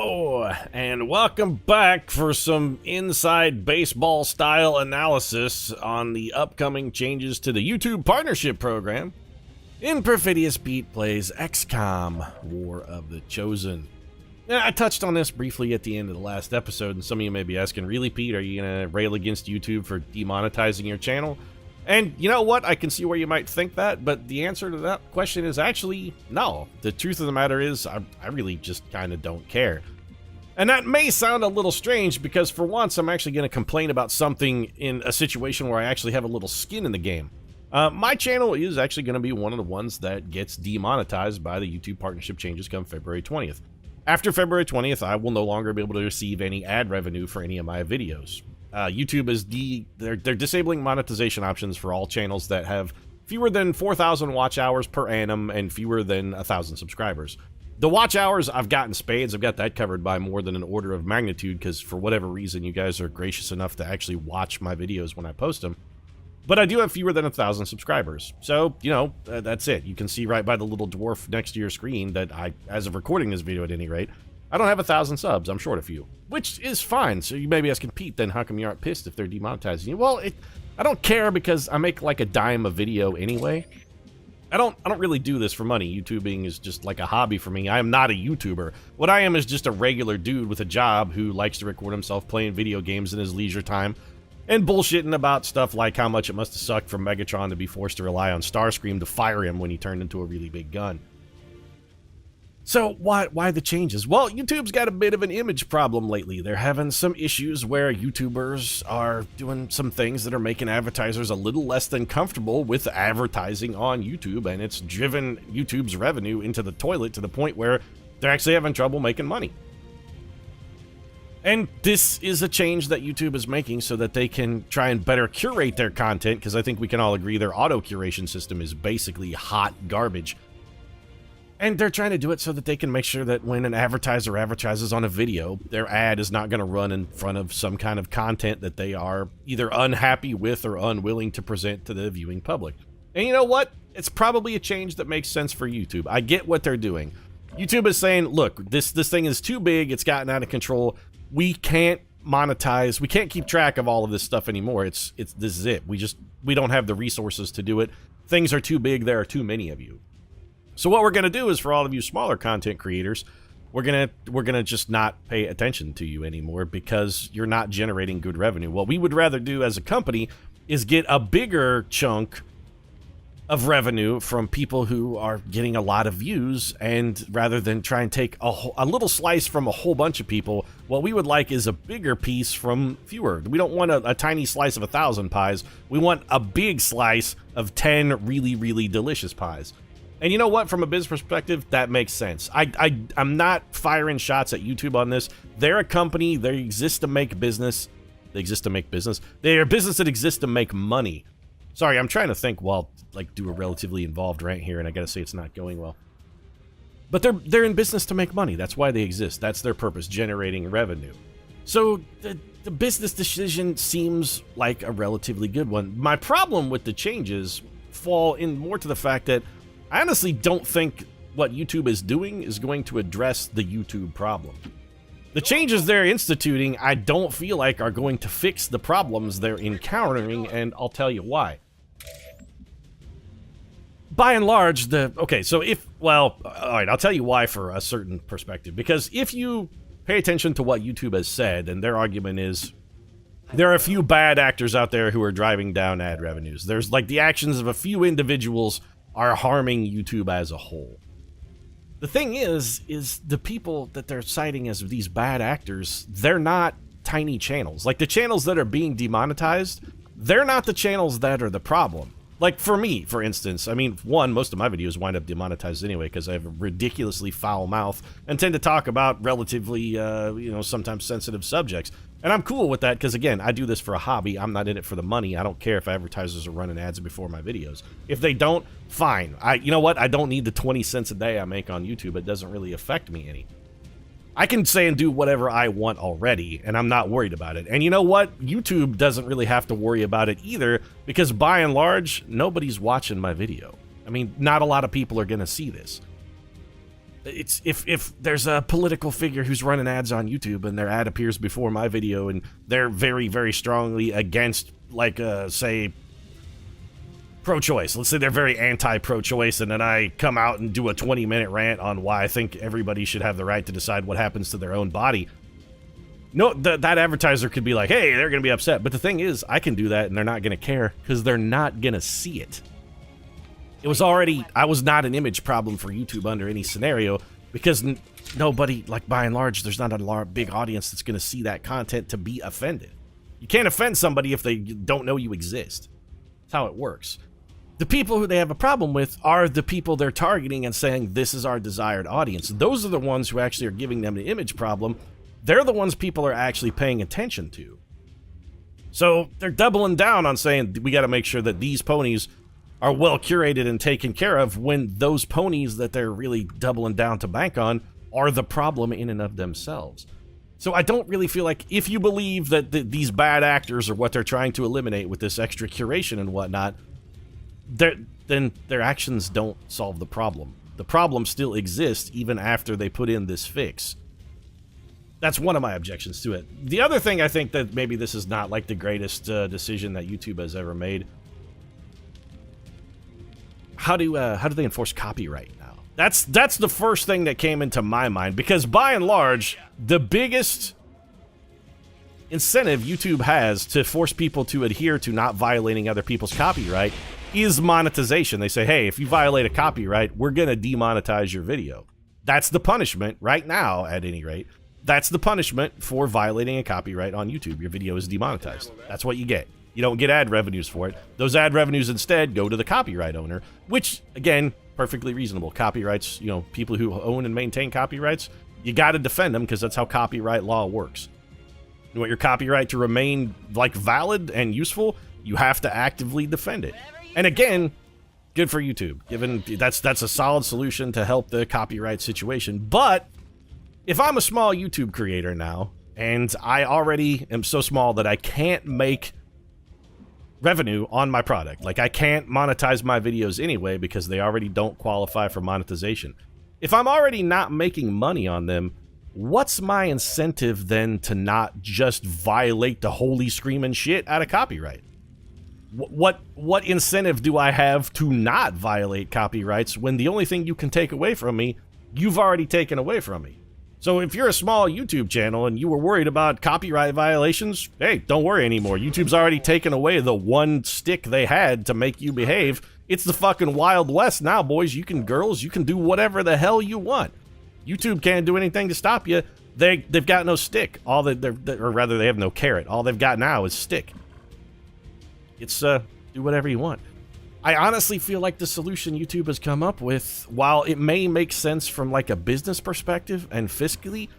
Hello, and welcome back for some inside baseball style analysis on the upcoming changes to the YouTube partnership program. In Perfidious Pete plays XCOM, War of the Chosen. Now, I touched on this briefly at the end of the last episode, and some of you may be asking, really, Pete, are you going to rail against YouTube for demonetizing your channel? And you know what? I can see where you might think that, but the answer to that question is actually no. The truth of the matter is, I really just kind of don't care. And that may sound a little strange because for once, I'm actually going to complain about something in a situation where I actually have a little skin in the game. My channel is actually going to be one of the ones that gets demonetized by the YouTube partnership changes come February 20th. After February 20th, I will no longer be able to receive any ad revenue for any of my videos. YouTube is they're disabling monetization options for all channels that have fewer than 4,000 watch hours per annum and fewer than 1,000 subscribers. The watch hours, I've gotten spades. I've got that covered by more than an order of magnitude because for whatever reason, you guys are gracious enough to actually watch my videos when I post them. But I do have fewer than 1,000 subscribers. So, you know, that's it. You can see right by the little dwarf next to your screen that as of recording this video at any rate, I don't have 1,000 subs. I'm short a few, which is fine. So you may be asking, Pete, then how come you aren't pissed if they're demonetizing you? Well, I don't care because I make like a dime a video anyway. I don't really do this for money. YouTubing is just like a hobby for me. I am not a YouTuber. What I am is just a regular dude with a job who likes to record himself playing video games in his leisure time and bullshitting about stuff like how much it must have sucked for Megatron to be forced to rely on Starscream to fire him when he turned into a really big gun. So why the changes? Well, YouTube's got a bit of an image problem lately. They're having some issues where YouTubers are doing some things that are making advertisers a little less than comfortable with advertising on YouTube, and it's driven YouTube's revenue into the toilet to the point where they're actually having trouble making money. And this is a change that YouTube is making so that they can try and better curate their content, because I think we can all agree their auto-curation system is basically hot garbage. And they're trying to do it so that they can make sure that when an advertiser advertises on a video, their ad is not going to run in front of some kind of content that they are either unhappy with or unwilling to present to the viewing public. And you know what? It's probably a change that makes sense for YouTube. I get what they're doing. YouTube is saying, look, this thing is too big. It's gotten out of control. We can't monetize. We can't keep track of all of this stuff anymore. This is it. We don't have the resources to do it. Things are too big. There are too many of you. So what we're going to do is for all of you smaller content creators, we're going to just not pay attention to you anymore because you're not generating good revenue. What we would rather do as a company is get a bigger chunk of revenue from people who are getting a lot of views, and rather than try and take a little slice from a whole bunch of people, what we would like is a bigger piece from fewer. We don't want a tiny slice of 1,000 pies. We want a big slice of 10 really, really delicious pies. And you know what? From a business perspective, that makes sense. I'm not firing shots at YouTube on this. They're a company. They exist to make business. They exist to make business. They're a business that exists to make money. Sorry, I'm trying to think while do a relatively involved rant here, and I gotta say it's not going well. But they're in business to make money. That's why they exist. That's their purpose, generating revenue. So the business decision seems like a relatively good one. My problem with the changes fall in more to the fact that I honestly don't think what YouTube is doing is going to address the YouTube problem. The changes they're instituting, I don't feel like are going to fix the problems they're encountering, and I'll tell you why. By and large, all right, I'll tell you why for a certain perspective. Because if you pay attention to what YouTube has said, and their argument is, there are a few bad actors out there who are driving down ad revenues. There's like the actions of a few individuals are harming YouTube as a whole. The thing is the people that they're citing as these bad actors, they're not tiny channels. Like the channels that are being demonetized, they're not the channels that are the problem. Like for me, for instance, I mean, most of my videos wind up demonetized anyway because I have a ridiculously foul mouth and tend to talk about relatively, sometimes sensitive subjects. And I'm cool with that because, again, I do this for a hobby. I'm not in it for the money. I don't care if advertisers are running ads before my videos. If they don't, fine. You know what? I don't need the 20 cents a day I make on YouTube. It doesn't really affect me any. I can say and do whatever I want already, and I'm not worried about it. And you know what? YouTube doesn't really have to worry about it either, because by and large, nobody's watching my video. I mean, not a lot of people are going to see this. It's if there's a political figure who's running ads on YouTube and their ad appears before my video and they're very, very strongly against, like, say, pro-choice. Let's say they're very anti-pro-choice, and then I come out and do a 20-minute rant on why I think everybody should have the right to decide what happens to their own body. No, that advertiser could be like, hey, they're going to be upset. But the thing is, I can do that and they're not going to care because they're not going to see it. I was not an image problem for YouTube under any scenario because nobody, like by and large, there's not a big audience that's going to see that content to be offended. You can't offend somebody if they don't know you exist. That's how it works. The people who they have a problem with are the people they're targeting and saying, this is our desired audience. Those are the ones who actually are giving them the image problem. They're the ones people are actually paying attention to. So they're doubling down on saying, we got to make sure that these ponies are well curated and taken care of, when those ponies that they're really doubling down to bank on are the problem in and of themselves. So I don't really feel like, if you believe that these bad actors are what they're trying to eliminate with this extra curation and whatnot, then their actions don't solve the problem. The problem still exists even after they put in this fix. That's one of my objections to it. The other thing, I think that maybe this is not like the greatest decision that YouTube has ever made. How do they enforce copyright now? That's the first thing that came into my mind, because by and large, the biggest incentive YouTube has to force people to adhere to not violating other people's copyright is monetization. They say, hey, if you violate a copyright, we're going to demonetize your video. That's the punishment right now, at any rate. That's the punishment for violating a copyright on YouTube. Your video is demonetized. That's what you get. You don't get ad revenues for it. Those ad revenues instead go to the copyright owner, which, again, perfectly reasonable. Copyrights, people who own and maintain copyrights, you got to defend them because that's how copyright law works. You want your copyright to remain, valid and useful, you have to actively defend it. And again, good for YouTube, given that's a solid solution to help the copyright situation. But if I'm a small YouTube creator now, and I already am so small that I can't make revenue on my product. I can't monetize my videos anyway because they already don't qualify for monetization. If I'm already not making money on them, what's my incentive then to not just violate the holy screaming shit out of copyright? What incentive do I have to not violate copyrights when the only thing you can take away from me, you've already taken away from me? So if you're a small YouTube channel and you were worried about copyright violations, hey, don't worry anymore. YouTube's already taken away the one stick they had to make you behave. It's the fucking Wild West now, boys. You can do whatever the hell you want. YouTube can't do anything to stop you. They've got no stick. Or rather, they have no carrot. All they've got now is stick. It's do whatever you want. I honestly feel like the solution YouTube has come up with, while it may make sense from a business perspective and fiscally,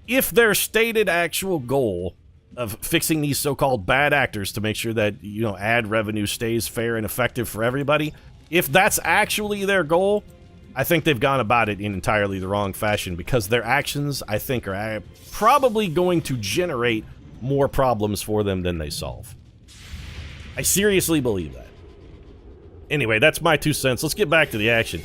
if their stated actual goal of fixing these so-called bad actors to make sure that, ad revenue stays fair and effective for everybody, if that's actually their goal, I think they've gone about it in entirely the wrong fashion, because their actions, I think, are probably going to generate more problems for them than they solve. I seriously believe that. Anyway, that's my 2 cents. Let's get back to the action.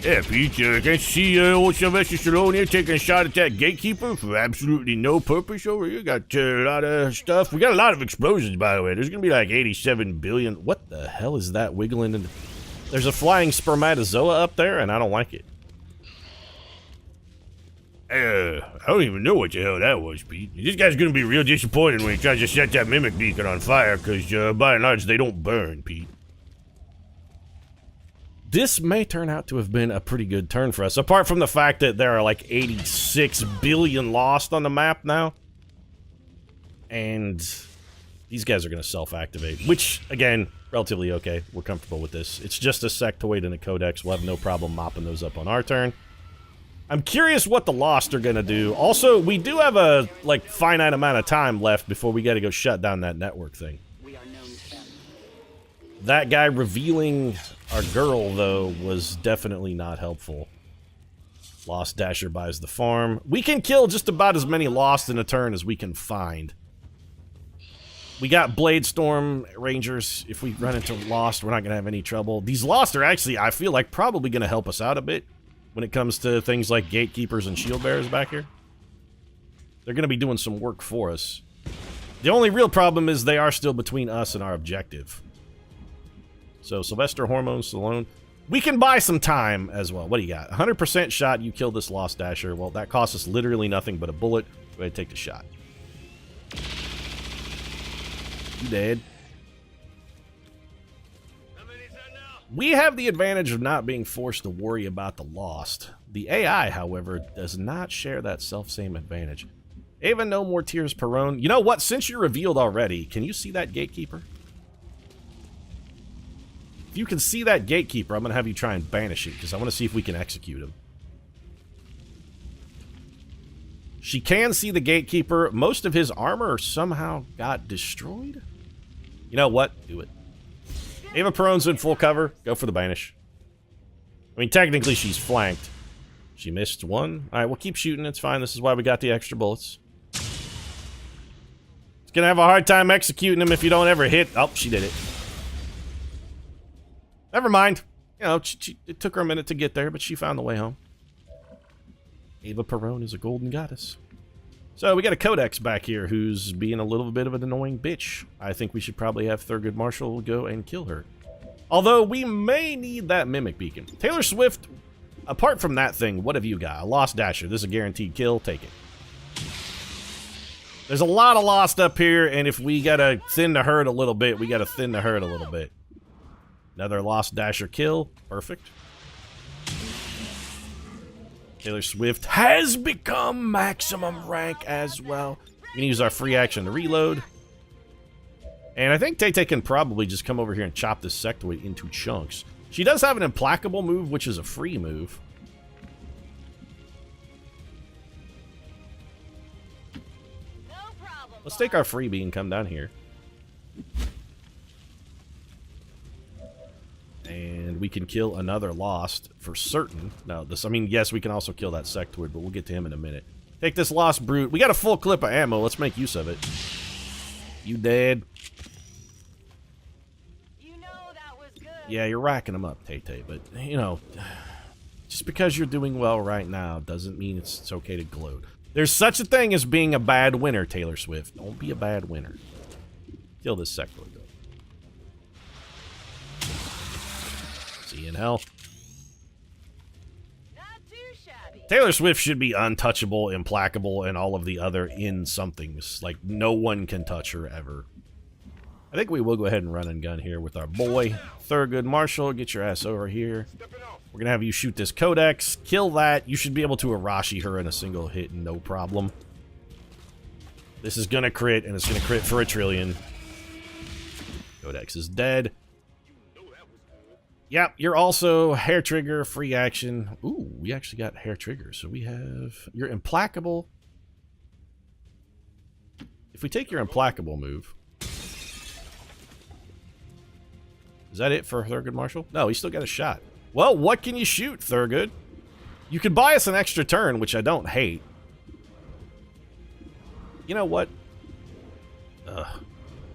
Yeah, Pete, can't see old Sylvester Stallone here taking a shot at that gatekeeper for absolutely no purpose over here. Got a lot of stuff. We got a lot of explosions, by the way. There's going to be 87 billion. What the hell is that wiggling? There's a flying spermatozoa up there, and I don't like it. I don't even know what the hell that was, Pete. This guy's going to be real disappointed when he tries to set that mimic beacon on fire, because by and large, they don't burn, Pete. This may turn out to have been a pretty good turn for us, apart from the fact that there are 86 billion lost on the map now. And these guys are going to self-activate, which, again, relatively okay. We're comfortable with this. It's just a sectoid and a codex. We'll have no problem mopping those up on our turn. I'm curious what the Lost are going to do. Also, we do have a, finite amount of time left before we got to go shut down that network thing. That guy revealing our girl, though, was definitely not helpful. Lost Dasher buys the farm. We can kill just about as many Lost in a turn as we can find. We got Blade Storm Rangers. If we run into Lost, we're not going to have any trouble. These Lost are actually, I feel like, probably going to help us out a bit. when it comes to things like gatekeepers and shield bearers back here. They're going to be doing some work for us. The only real problem is they are still between us and our objective. So, Sylvester, Hormone, Stallone. We can buy some time as well. What do you got? 100% shot, you kill this Lost Dasher. Well, that costs us literally nothing but a bullet. Go ahead and take the shot. You dead. We have the advantage of not being forced to worry about the Lost. The AI, however, does not share that self-same advantage. Ava, no more tears, Perone. You know what? Since you're revealed already, can you see that Gatekeeper? If you can see that Gatekeeper, I'm going to have you try and banish it, because I want to see if we can execute him. She can see the Gatekeeper. Most of his armor somehow got destroyed. You know what? Do it. Ava Perone's in full cover. Go for the banish. I mean, technically, she's flanked. She missed one. All right, we'll keep shooting. It's fine. This is why we got the extra bullets. It's going to have a hard time executing him if you don't ever hit. Oh, she did it. Never mind. You know, it took her a minute to get there, but she found the way home. Ava Perone is a golden goddess. So we got a Codex back here who's being a little bit of an annoying bitch. I think we should probably have Thurgood Marshall go and kill her. Although we may need that Mimic Beacon. Taylor Swift, apart from that thing, what have you got? A Lost Dasher. This is a guaranteed kill. Take it. There's a lot of Lost up here, and if we gotta thin the herd a little bit, we gotta thin the herd a little bit. Another Lost Dasher kill. Perfect. Taylor Swift has become maximum rank as well. We can use our free action to reload. And I think Tay-Tay can probably just come over here and chop this sectoid into chunks. She does have an implacable move, which is a free move. No problem, Let's take our freebie and come down here. And we can kill another Lost for certain. Now, this, I mean, yes, we can also kill that sectoid, but we'll get to him in a minute. Take this Lost Brute. We got a full clip of ammo. Let's make use of it. You dead. You know that was good. Yeah, you're racking them up, Tay-Tay, but, you know, just because you're doing well right now doesn't mean it's okay to gloat. There's such a thing as being a bad winner, Taylor Swift. Don't be a bad winner. Kill this sectoid, though. See you in hell. Not too shabby. Taylor Swift should be untouchable, implacable, and all of the other in-somethings. Like, no one can touch her ever. I think we will go ahead and run and gun here with our boy, Thurgood Marshall. Get your ass over here. We're going to have you shoot this Codex. Kill that. You should be able to Arashi her in a single hit, no problem. This is going to crit, and it's going to crit for 1 trillion. Codex is dead. Yep, you're also hair trigger, free action. Ooh, we actually got hair trigger. So we have... You're implacable. If we take your implacable move... Is that it for Thurgood Marshall? No, he still got a shot. Well, what can you shoot, Thurgood? You could buy us an extra turn, which I don't hate. You know what?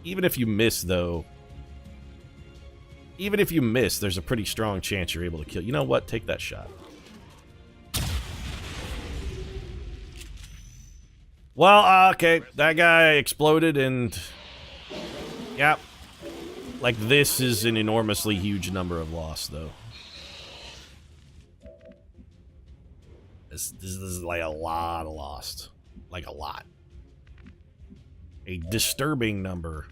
Even if you miss, though... Even if you miss, there's a pretty strong chance you're able to kill. You know what? Take that shot. Well, okay. That guy exploded and... Yep. Like, this is an enormously huge number of loss, though. This is like a lot of lost. Like, a lot. A disturbing number.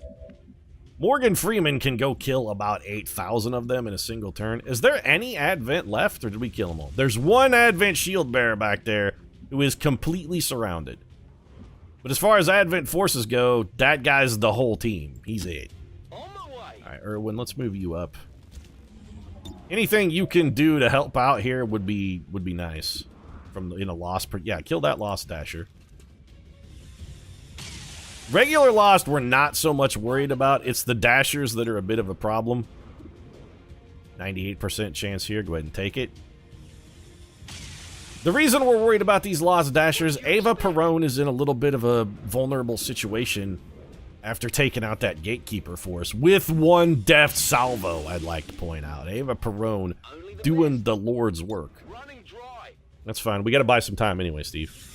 Morgan Freeman can go kill about 8,000 of them in a single turn. Is there any Advent left, or did we kill them all? There's one Advent shield bearer back there who is completely surrounded. But as far as Advent forces go, that guy's the whole team. He's it. Alright, Erwin, let's move you up. Anything you can do to help out here would be nice. From in a Lost... Yeah, kill that Lost Dasher. Regular Lost we're not so much worried about. It's the Dashers that are a bit of a problem. 98% chance here. Go ahead and take it. The reason we're worried about these Lost Dashers, Ava Perone is in a little bit of a vulnerable situation after taking out that Gatekeeper for us. With one deft salvo, I'd like to point out. Ava Perone doing the Lord's work. That's fine. We got to buy some time anyway, Steve.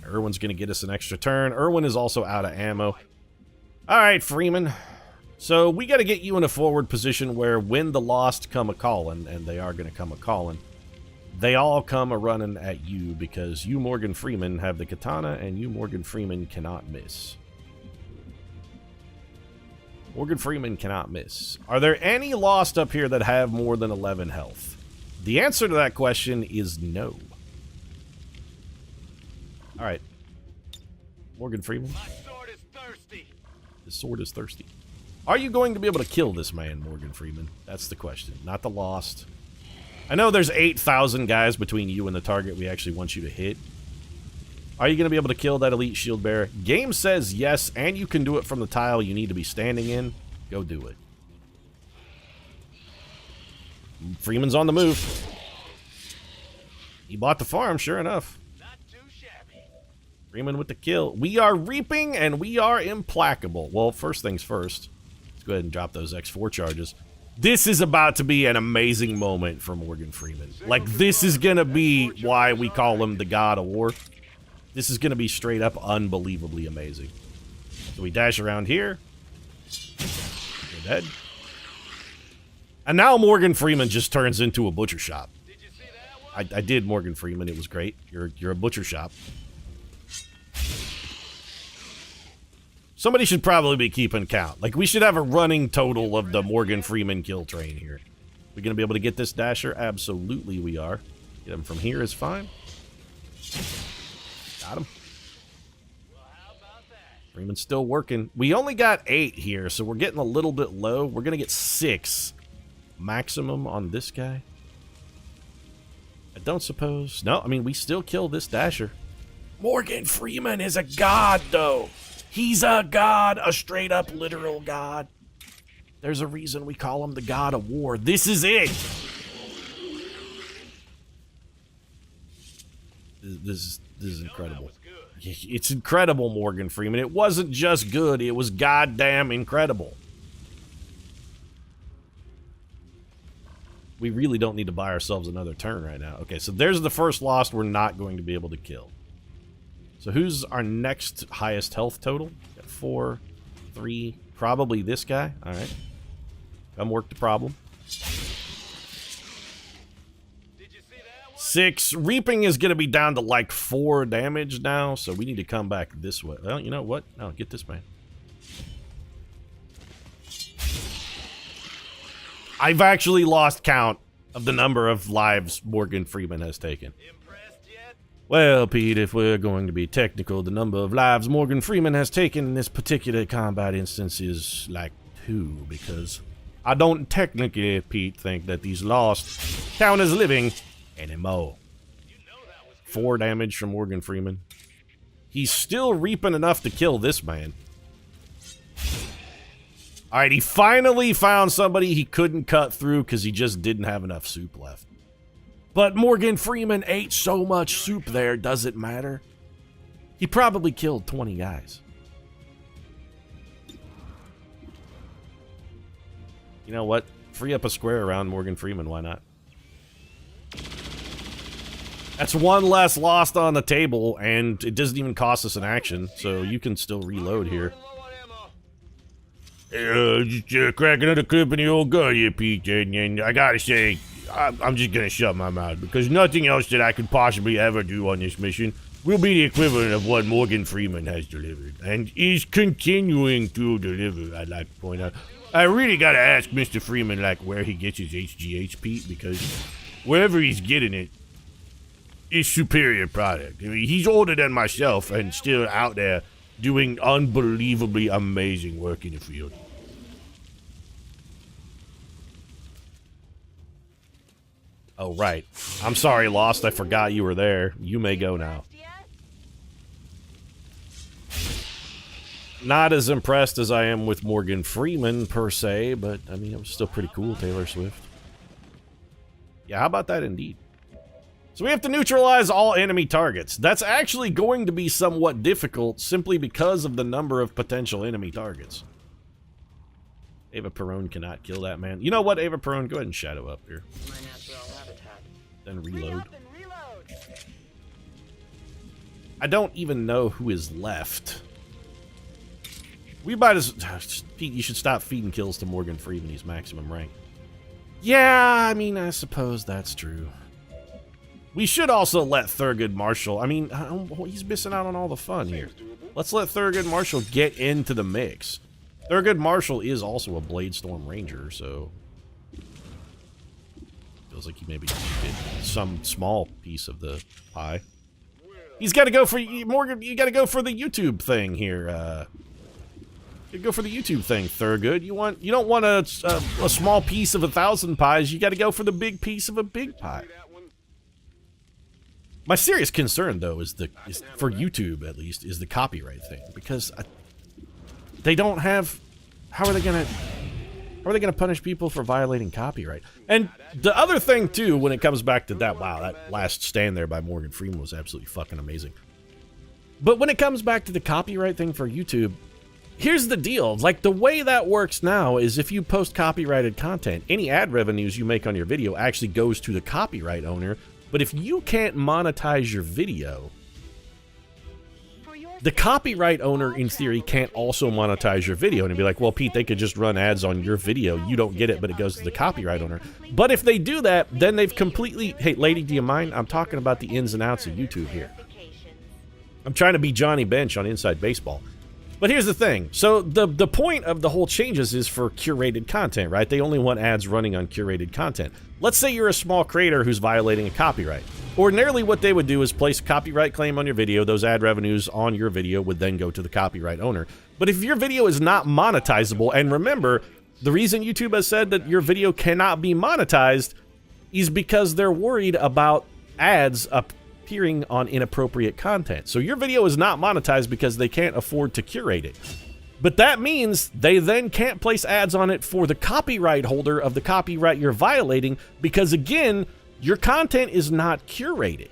Irwin's going to get us an extra turn. Irwin is also out of ammo. All right, Freeman. So we got to get you in a forward position where when the Lost come a-calling, and they are going to come a-calling, they all come a-running at you because you, Morgan Freeman, have the katana, and you, Morgan Freeman, cannot miss. Morgan Freeman cannot miss. Are there any Lost up here that have more than 11 health? The answer to that question is no. Alright. Morgan Freeman. My sword is thirsty. His sword is thirsty. Are you going to be able to kill this man, Morgan Freeman? That's the question, not the Lost. I know there's 8,000 guys between you and the target we actually want you to hit. Are you going to be able to kill that elite shield bearer? Game says yes, and you can do it from the tile you need to be standing in. Go do it. Freeman's on the move. He bought the farm, sure enough. Not too shabby. Freeman with the kill. We are reaping, and we are implacable. Well, first things first. Let's go ahead and drop those X4 charges. This is about to be an amazing moment for Morgan Freeman. Like, this is going to be why we call him the God of War. This is going to be straight up unbelievably amazing. So we dash around here. We're dead. And now Morgan Freeman just turns into a butcher shop. Did you see that one? I did, Morgan Freeman. It was great. You're a butcher shop. Somebody should probably be keeping count. Like, we should have a running total of the Morgan Freeman kill train here. We gonna be able to get this dasher? Absolutely we are. Get him from here is fine. Got him. Well, how about that? Freeman's still working. We only got 8 here, so we're getting a little bit low. We're gonna get 6 maximum on this guy. I don't suppose. No, I mean, we still kill this dasher. Morgan Freeman is a god, though. He's a god, a straight up literal god. There's a reason we call him the God of War. This is it. This is incredible. It's incredible, Morgan Freeman. It wasn't just good, it was goddamn incredible. We really don't need to buy ourselves another turn right now. Okay, so there's the first Lost we're not going to be able to kill. So who's our next highest health total? Got 4, 3, probably this guy. All right. Come work the problem. Did you see that one? 6. Reaping is going to be down to like 4 damage now, so we need to come back this way. Well, you know what? No, get this man. I've actually lost count of the number of lives Morgan Freeman has taken. Impressed yet? Well, Pete, if we're going to be technical, the number of lives Morgan Freeman has taken in this particular combat instance is like 2, because I don't technically, Pete, think that these Lost count as living anymore. You know that was good. 4 damage from Morgan Freeman. He's still reaping enough to kill this man. Alright, he finally found somebody he couldn't cut through because he just didn't have enough soup left. But Morgan Freeman ate so much soup there, does it matter? He probably killed 20 guys. You know what? Free up a square around Morgan Freeman, why not? That's 1 less Lost on the table, and it doesn't even cost us an action, so you can still reload here. Low on ammo. Just crack another clip in the old gun here, Pete, and I gotta say, I'm just gonna shut my mouth, because nothing else that I could possibly ever do on this mission will be the equivalent of what Morgan Freeman has delivered, and is continuing to deliver, I'd like to point out. I really gotta ask Mr. Freeman, like, where he gets his HGH, Pete, because wherever he's getting it, is superior product. I mean, he's older than myself, and still out there doing unbelievably amazing work in the field. Oh, right. I'm sorry, Lost. I forgot you were there. You may go now. Not as impressed as I am with Morgan Freeman, per se, but, I mean, it was still pretty cool, Taylor Swift. Yeah, how about that, indeed? So we have to neutralize all enemy targets. That's actually going to be somewhat difficult, simply because of the number of potential enemy targets. Ava Perone cannot kill that man. You know what, Ava Perone? Go ahead and shadow up here. My natural habitat. then Free reload. up and reload. I don't even know who is left. We might as... Pete, you should stop feeding kills to Morgan Freeman. He's maximum rank. Yeah, I mean, I suppose that's true. We should also let Thurgood Marshall... I mean, he's missing out on all the fun here. Let's let Thurgood Marshall get into the mix. Thurgood Marshall is also a Bladestorm Ranger, so... Feels like he maybe get some small piece of the pie. He's got to go for... Morgan, you got to go for the YouTube thing here, You go for the YouTube thing, Thurgood. You don't want a small piece of 1,000 pies. You got to go for the big piece of a big pie. My serious concern, though, is for YouTube at least, is the copyright thing, because they don't have. How are they gonna punish people for violating copyright? And the other thing too, when it comes back to that, wow, that last stand there by Morgan Freeman was absolutely fucking amazing. But when it comes back to the copyright thing for YouTube. Here's the deal, like the way that works now is if you post copyrighted content, any ad revenues you make on your video actually goes to the copyright owner, but if you can't monetize your video, the copyright owner in theory can't also monetize your video and be like, well, Pete, they could just run ads on your video, you don't get it, but it goes to the copyright owner. But if they do that, then they've completely, hey lady, do you mind? I'm talking about the ins and outs of YouTube here. I'm trying to be Johnny Bench on Inside Baseball. But here's the thing. So the point of the whole changes is for curated content, right? They only want ads running on curated content. Let's say you're a small creator who's violating a copyright. Ordinarily, what they would do is place a copyright claim on your video. Those ad revenues on your video would then go to the copyright owner. But if your video is not monetizable, and remember, the reason YouTube has said that your video cannot be monetized is because they're worried about ads appearing on inappropriate content. So your video is not monetized because they can't afford to curate it. But that means they then can't place ads on it for the copyright holder of the copyright you're violating because, again, your content is not curated.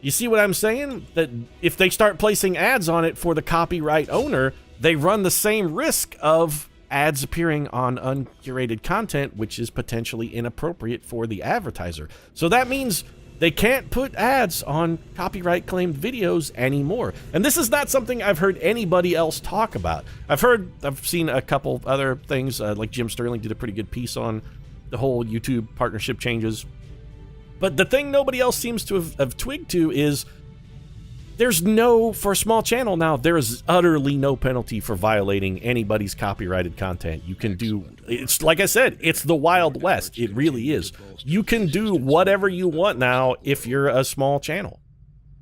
You see what I'm saying? That if they start placing ads on it for the copyright owner, they run the same risk of ads appearing on uncurated content, which is potentially inappropriate for the advertiser. So that means they can't put ads on copyright claimed videos anymore. And this is not something I've heard anybody else talk about. I've seen a couple other things, like Jim Sterling did a pretty good piece on the whole YouTube partnership changes. But the thing nobody else seems to have twigged to is for a small channel now, there is utterly no penalty for violating anybody's copyrighted content. You can do, it's like I said, it's the Wild West. It really is. You can do whatever you want now if you're a small channel.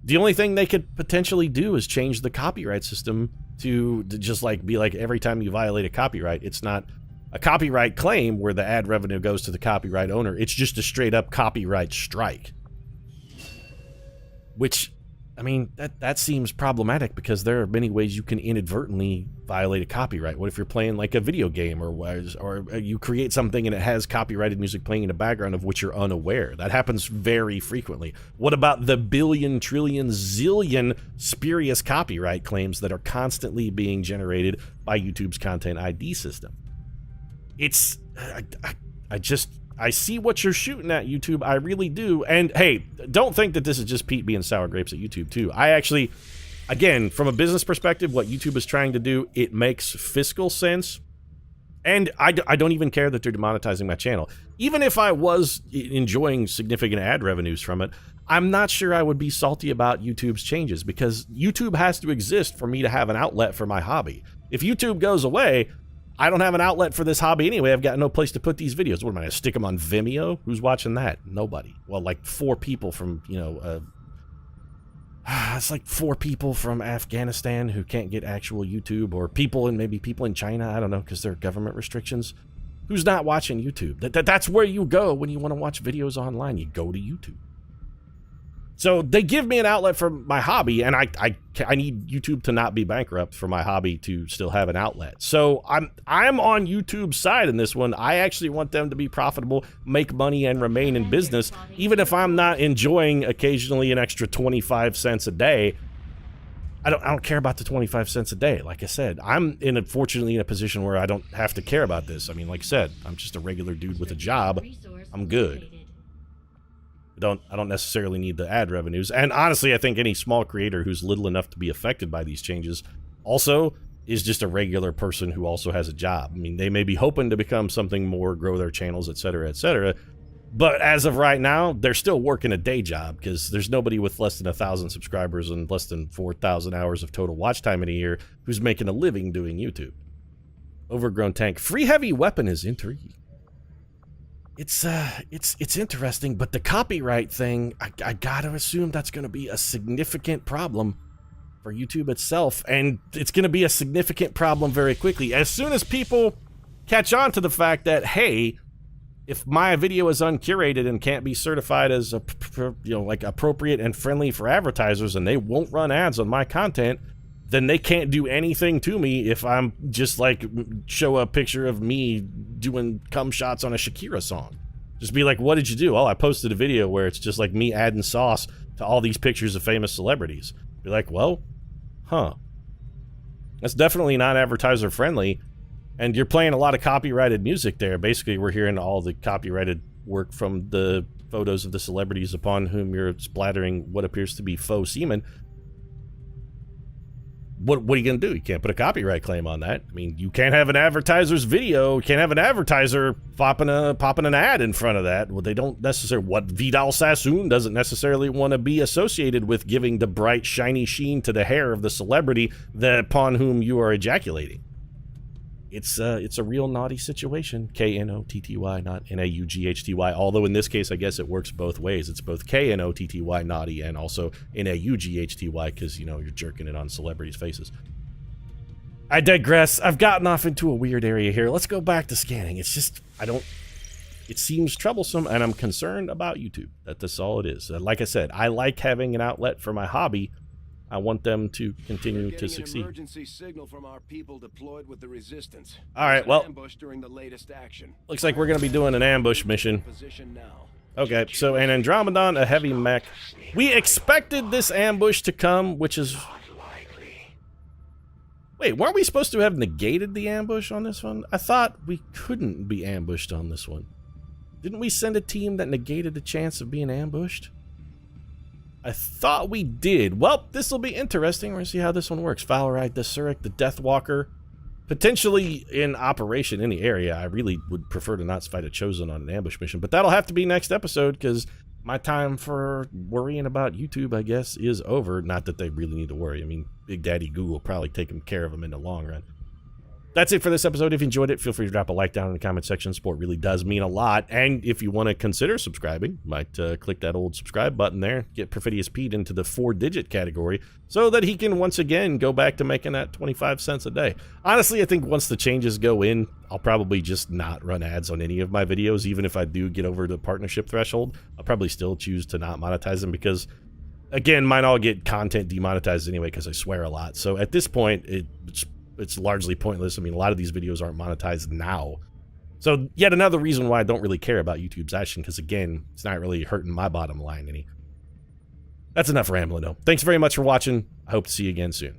The only thing they could potentially do is change the copyright system to just like be like every time you violate a copyright, it's not a copyright claim where the ad revenue goes to the copyright owner. It's just a straight up copyright strike. Which, I mean, that seems problematic because there are many ways you can inadvertently violate a copyright. What if you're playing like a video game or you create something and it has copyrighted music playing in the background of which you're unaware? That happens very frequently. What about the billion, trillion, zillion spurious copyright claims that are constantly being generated by YouTube's content ID system? It's, I see what you're shooting at, YouTube. I really do. And hey, don't think that this is just Pete being sour grapes at YouTube too. I actually, again, from a business perspective, what YouTube is trying to do, it makes fiscal sense. And I don't even care that they're demonetizing my channel. Even if I was enjoying significant ad revenues from it, I'm not sure I would be salty about YouTube's changes because YouTube has to exist for me to have an outlet for my hobby. If YouTube goes away, I don't have an outlet for this hobby anyway. I've got no place to put these videos. What am I going to stick them on Vimeo? Who's watching that? Nobody. Well, like 4 people from, it's like 4 people from Afghanistan who can't get actual YouTube, or maybe people in China. I don't know, because there are government restrictions. Who's not watching YouTube? That's where you go when you want to watch videos online. You go to YouTube. So they give me an outlet for my hobby, and I need YouTube to not be bankrupt for my hobby to still have an outlet. So I'm on YouTube's side in this one. I actually want them to be profitable, make money, and remain in business, even if I'm not enjoying occasionally an extra 25 cents a day. I don't care about the 25 cents a day. Like I said, I'm fortunately in a position where I don't have to care about this. I mean, like I said, I'm just a regular dude with a job. I'm good. I don't necessarily need the ad revenues. And honestly, I think any small creator who's little enough to be affected by these changes also is just a regular person who also has a job. I mean, they may be hoping to become something more, grow their channels, etc., but as of right now, they're still working a day job because there's nobody with less than 1,000 subscribers and less than 4,000 hours of total watch time in a year who's making a living doing YouTube. Overgrown tank. Free heavy weapon is intriguing. It's interesting, but the copyright thing, I gotta assume that's going to be a significant problem for YouTube itself, and it's going to be a significant problem very quickly. As soon as people catch on to the fact that, hey, if my video is uncurated and can't be certified as like appropriate and friendly for advertisers, and they won't run ads on my content, then they can't do anything to me if I'm just like show a picture of me doing cum shots on a Shakira song. Just be like, what did you do? Oh, I posted a video where it's just like me adding sauce to all these pictures of famous celebrities. Be like, well, huh. That's definitely not advertiser friendly. And you're playing a lot of copyrighted music there. Basically, we're hearing all the copyrighted work from the photos of the celebrities upon whom you're splattering what appears to be faux semen. What are you going to do? You can't put a copyright claim on that. I mean, you can't have an advertiser's video. You can't have an advertiser popping an ad in front of that. Well, they don't necessarily... What Vidal Sassoon doesn't necessarily want to be associated with giving the bright, shiny sheen to the hair of the celebrity upon whom you are ejaculating. It's a real naughty situation. K-N-O-T-T-Y, not N-A-U-G-H-T-Y. Although in this case, I guess it works both ways. It's both K-N-O-T-T-Y, naughty, and also N-A-U-G-H-T-Y, because, you know, you're jerking it on celebrities' faces. I digress. I've gotten off into a weird area here. Let's go back to scanning. It's just, it seems troublesome, and I'm concerned about YouTube. That's all it is. Like I said, I like having an outlet for my hobby. I want them to continue to succeed. Emergency signal from our people deployed with the resistance. All right, well, ambush during the latest action. Looks like we're going to be doing an ambush mission. Position now. Okay, so an Andromedon, a heavy mech. We expected this ambush to come, which is... Wait, weren't we supposed to have negated the ambush on this one? I thought we couldn't be ambushed on this one. Didn't we send a team that negated the chance of being ambushed? I thought we did. Well, this will be interesting. We're going to see how this one works. Valorite, the Surik, the Deathwalker. Potentially in operation in the area. I really would prefer to not fight a Chosen on an ambush mission. But that'll have to be next episode, because my time for worrying about YouTube, I guess, is over. Not that they really need to worry. I mean, Big Daddy Google will probably take care of them in the long run. That's it for this episode. If you enjoyed it, feel free to drop a like down in the comment section. Support really does mean a lot. And if you want to consider subscribing, you might click that old subscribe button there. Get Perfidious Pete into the 4-digit category so that he can once again go back to making that 25 cents a day. Honestly, I think once the changes go in, I'll probably just not run ads on any of my videos. Even if I do get over the partnership threshold, I'll probably still choose to not monetize them because, again, mine all get content demonetized anyway because I swear a lot. So at this point, it's largely pointless. I mean, a lot of these videos aren't monetized now. So yet another reason why I don't really care about YouTube's action, because again, it's not really hurting my bottom line any. That's enough rambling though. Thanks very much for watching. I hope to see you again soon.